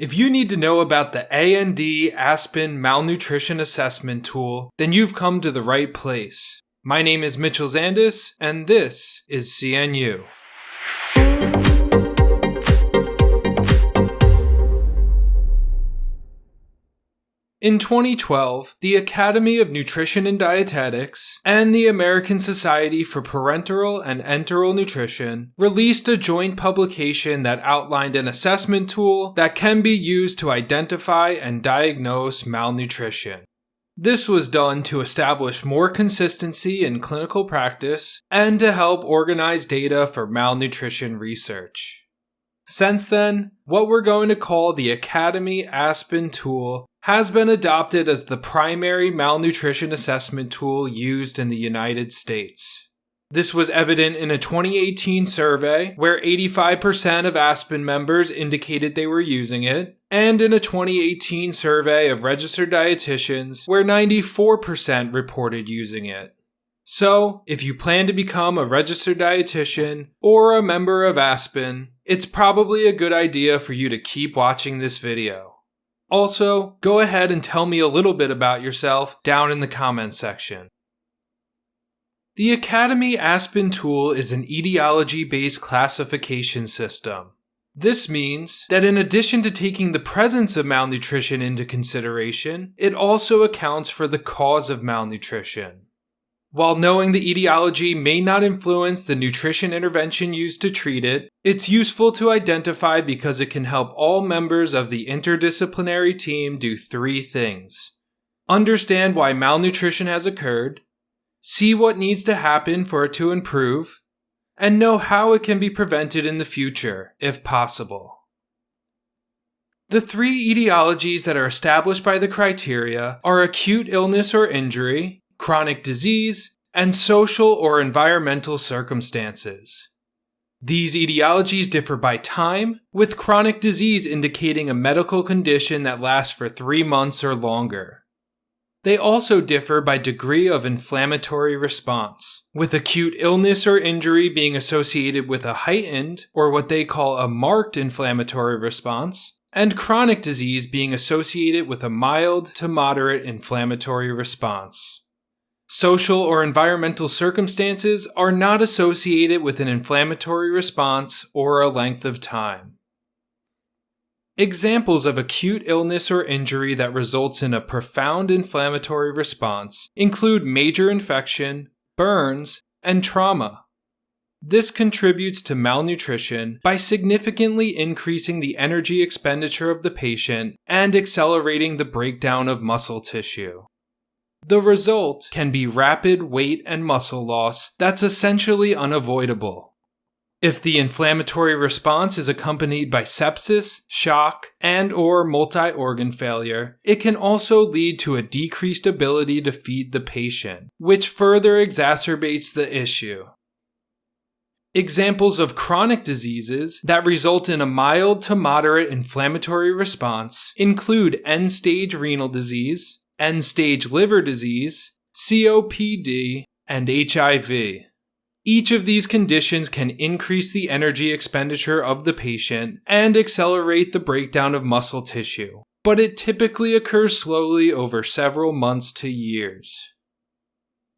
If you need to know about the ASPEN Malnutrition Assessment Tool, then you've come to the right place. My name is Mitchell Zandis, and this is CNU. In 2012, the Academy of Nutrition and Dietetics and the American Society for Parenteral and Enteral Nutrition released a joint publication that outlined an assessment tool that can be used to identify and diagnose malnutrition. This was done to establish more consistency in clinical practice and to help organize data for malnutrition research. Since then, what we're going to call the Academy ASPEN tool has been adopted as the primary malnutrition assessment tool used in the United States. This was evident in a 2018 survey where 85% of ASPEN members indicated they were using it, and in a 2018 survey of registered dietitians where 94% reported using it. So, if you plan to become a registered dietitian or a member of ASPEN, it's probably a good idea for you to keep watching this video. Also, go ahead and tell me a little bit about yourself down in the comments section. The Academy ASPEN tool is an etiology-based classification system. This means that in addition to taking the presence of malnutrition into consideration, it also accounts for the cause of malnutrition. While knowing the etiology may not influence the nutrition intervention used to treat it, it's useful to identify because it can help all members of the interdisciplinary team do three things: understand why malnutrition has occurred, see what needs to happen for it to improve, and know how it can be prevented in the future, if possible. The three etiologies that are established by the criteria are acute illness or injury, chronic disease, and social or environmental circumstances. These etiologies differ by time, with chronic disease indicating a medical condition that lasts for 3 months or longer. They also differ by degree of inflammatory response, with acute illness or injury being associated with a heightened, or what they call a marked inflammatory response, and chronic disease being associated with a mild to moderate inflammatory response. Social or environmental circumstances are not associated with an inflammatory response or a length of time. Examples of acute illness or injury that results in a profound inflammatory response include major infection, burns, and trauma. This contributes to malnutrition by significantly increasing the energy expenditure of the patient and accelerating the breakdown of muscle tissue. The result can be rapid weight and muscle loss that's essentially unavoidable. If the inflammatory response is accompanied by sepsis, shock, and/or multi-organ failure, it can also lead to a decreased ability to feed the patient, which further exacerbates the issue. Examples of chronic diseases that result in a mild to moderate inflammatory response include end-stage renal disease, end-stage liver disease, COPD, and HIV. Each of these conditions can increase the energy expenditure of the patient and accelerate the breakdown of muscle tissue, but it typically occurs slowly over several months to years.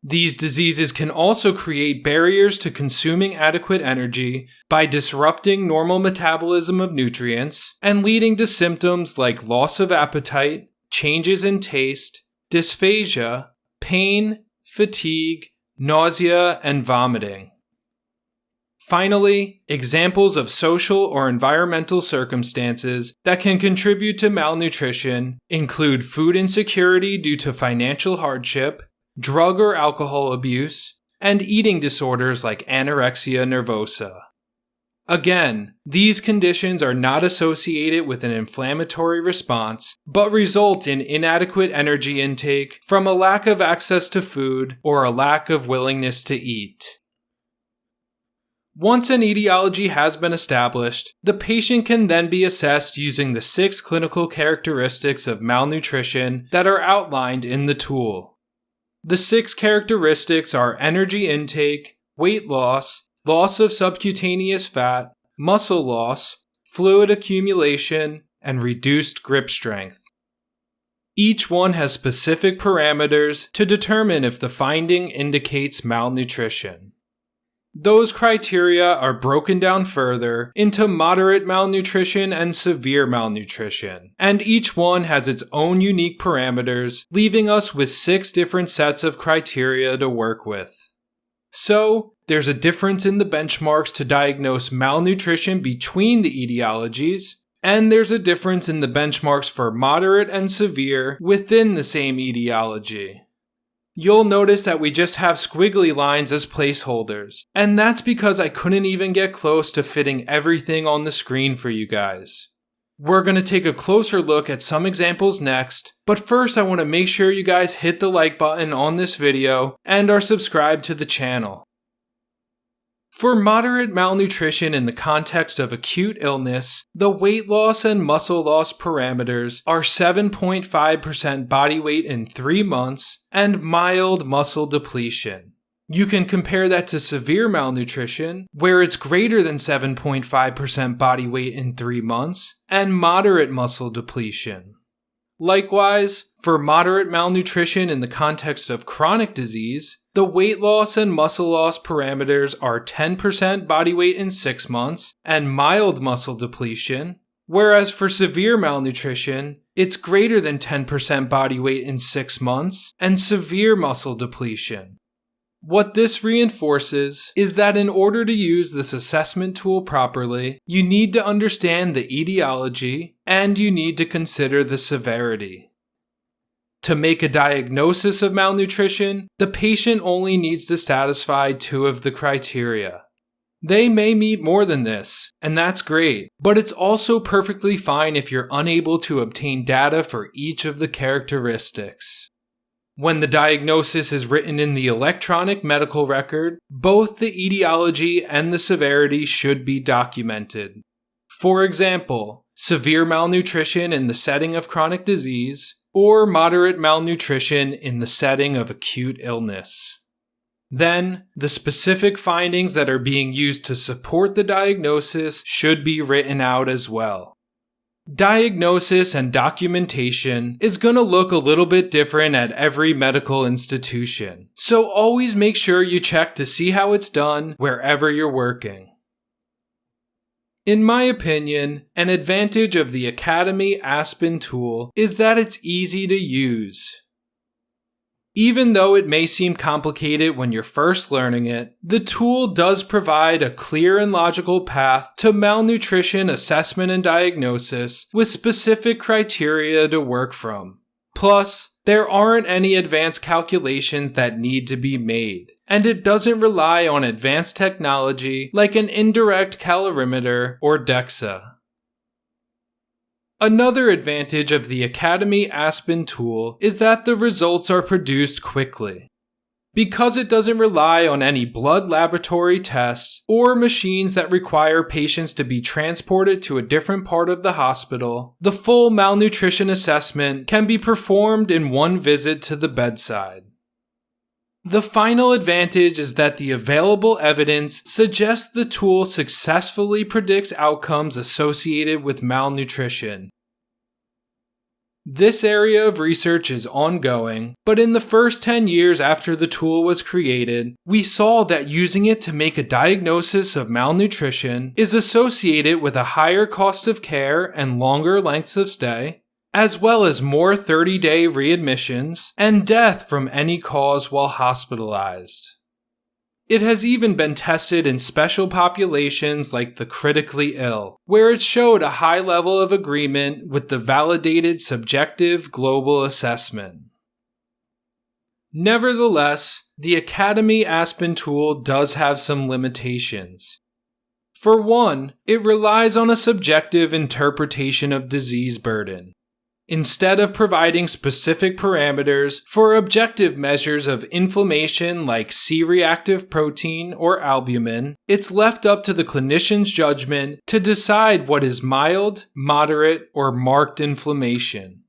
These diseases can also create barriers to consuming adequate energy by disrupting normal metabolism of nutrients and leading to symptoms like loss of appetite, changes in taste, dysphagia, pain, fatigue, nausea, and vomiting. Finally, examples of social or environmental circumstances that can contribute to malnutrition include food insecurity due to financial hardship, drug or alcohol abuse, and eating disorders like anorexia nervosa. Again, these conditions are not associated with an inflammatory response, but result in inadequate energy intake from a lack of access to food or a lack of willingness to eat. Once an etiology has been established, the patient can then be assessed using the 6 clinical characteristics of malnutrition that are outlined in the tool. The 6 characteristics are energy intake, weight loss, loss of subcutaneous fat, muscle loss, fluid accumulation, and reduced grip strength. Each one has specific parameters to determine if the finding indicates malnutrition. Those criteria are broken down further into moderate malnutrition and severe malnutrition, and each one has its own unique parameters, leaving us with 6 different sets of criteria to work with. So, there's a difference in the benchmarks to diagnose malnutrition between the etiologies, and there's a difference in the benchmarks for moderate and severe within the same etiology. You'll notice that we just have squiggly lines as placeholders, and that's because I couldn't even get close to fitting everything on the screen for you guys. We're going to take a closer look at some examples next, but first I want to make sure you guys hit the like button on this video and are subscribed to the channel. For moderate malnutrition in the context of acute illness, the weight loss and muscle loss parameters are 7.5% body weight in 3 months and mild muscle depletion. You can compare that to severe malnutrition, where it's greater than 7.5% body weight in 3 months and moderate muscle depletion. Likewise, for moderate malnutrition in the context of chronic disease, the weight loss and muscle loss parameters are 10% body weight in 6 months and mild muscle depletion, whereas for severe malnutrition, it's greater than 10% body weight in 6 months and severe muscle depletion. What this reinforces is that in order to use this assessment tool properly, you need to understand the etiology and you need to consider the severity. To make a diagnosis of malnutrition, the patient only needs to satisfy 2 of the criteria. They may meet more than this, and that's great, but it's also perfectly fine if you're unable to obtain data for each of the characteristics. When the diagnosis is written in the electronic medical record, both the etiology and the severity should be documented. For example, severe malnutrition in the setting of chronic disease, or moderate malnutrition in the setting of acute illness. Then, the specific findings that are being used to support the diagnosis should be written out as well. Diagnosis and documentation is going to look a little bit different at every medical institution, so always make sure you check to see how it's done wherever you're working. In my opinion, an advantage of the Academy ASPEN tool is that it's easy to use. Even though it may seem complicated when you're first learning it, the tool does provide a clear and logical path to malnutrition assessment and diagnosis with specific criteria to work from. Plus, there aren't any advanced calculations that need to be made, and it doesn't rely on advanced technology like an indirect calorimeter or DEXA. Another advantage of the Academy ASPEN tool is that the results are produced quickly. Because it doesn't rely on any blood laboratory tests or machines that require patients to be transported to a different part of the hospital, the full malnutrition assessment can be performed in one visit to the bedside. The final advantage is that the available evidence suggests the tool successfully predicts outcomes associated with malnutrition. This area of research is ongoing, but in the first 10 years after the tool was created, we saw that using it to make a diagnosis of malnutrition is associated with a higher cost of care and longer lengths of stay, as well as more 30-day readmissions and death from any cause while hospitalized. It has even been tested in special populations like the critically ill, where it showed a high level of agreement with the validated subjective global assessment. Nevertheless, the Academy ASPEN tool does have some limitations. For one, it relies on a subjective interpretation of disease burden. Instead of providing specific parameters for objective measures of inflammation like C-reactive protein or albumin, it's left up to the clinician's judgment to decide what is mild, moderate, or marked inflammation.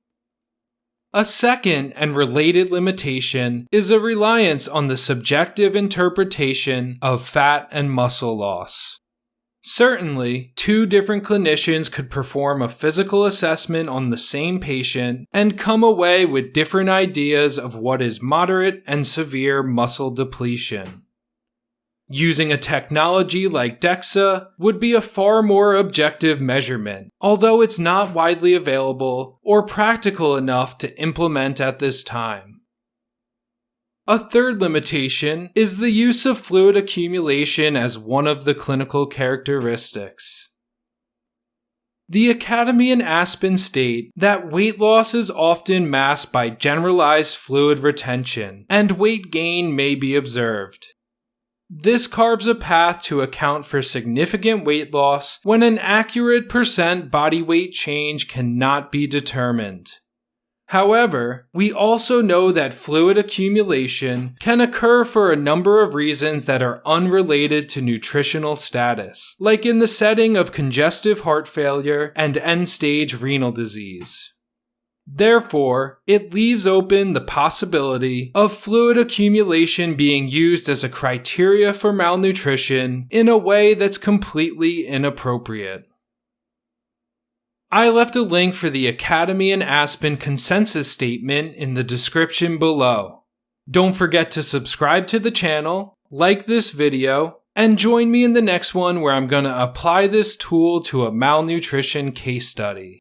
A second and related limitation is a reliance on the subjective interpretation of fat and muscle loss. Certainly, two different clinicians could perform a physical assessment on the same patient and come away with different ideas of what is moderate and severe muscle depletion. Using a technology like DEXA would be a far more objective measurement, although it's not widely available or practical enough to implement at this time. A third limitation is the use of fluid accumulation as one of the clinical characteristics. The Academy and ASPEN state that weight loss is often masked by generalized fluid retention, and weight gain may be observed. This carves a path to account for significant weight loss when an accurate % body weight change cannot be determined. However, we also know that fluid accumulation can occur for a number of reasons that are unrelated to nutritional status, like in the setting of congestive heart failure and end-stage renal disease. Therefore, it leaves open the possibility of fluid accumulation being used as a criteria for malnutrition in a way that's completely inappropriate. I left a link for the Academy and ASPEN consensus statement in the description below. Don't forget to subscribe to the channel, like this video, and join me in the next one where I'm going to apply this tool to a malnutrition case study.